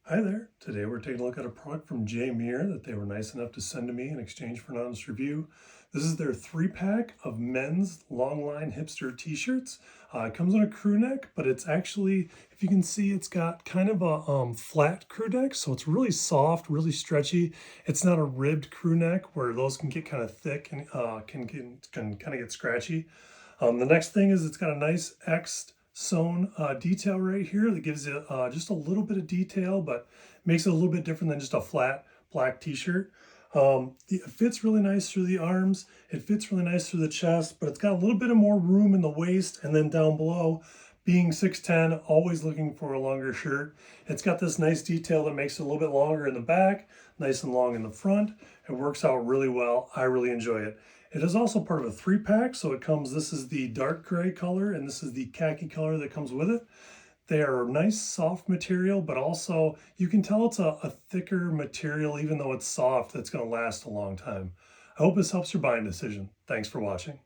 Hi there. Today we're taking a look at a product from JMIERR that they were nice enough to send to me in exchange for an honest review. This is their 3-pack of men's Longline Hipster t-shirts. It comes on a crew neck, but it's actually, if you can see, it's got kind of a flat crew neck, so it's really soft, really stretchy. It's not a ribbed crew neck where those can get kind of thick and can kind of get scratchy. The next thing is it's got a nice X sewn detail right here that gives it just a little bit of detail, but makes it a little bit different than just a flat black t-shirt. It fits really nice through the arms. It fits really nice through the chest, but it's got a little bit of more room in the waist, and then down below, being 6'10", always looking for a longer shirt. It's got this nice detail that makes it a little bit longer in the back, nice and long in the front. It works out really well. I really enjoy it. It is also part of a 3-pack, so it comes, this is the dark gray color, and this is the khaki color that comes with it. They are nice, soft material, but also you can tell it's a thicker material, even though it's soft, that's going to last a long time. I hope this helps your buying decision. Thanks for watching.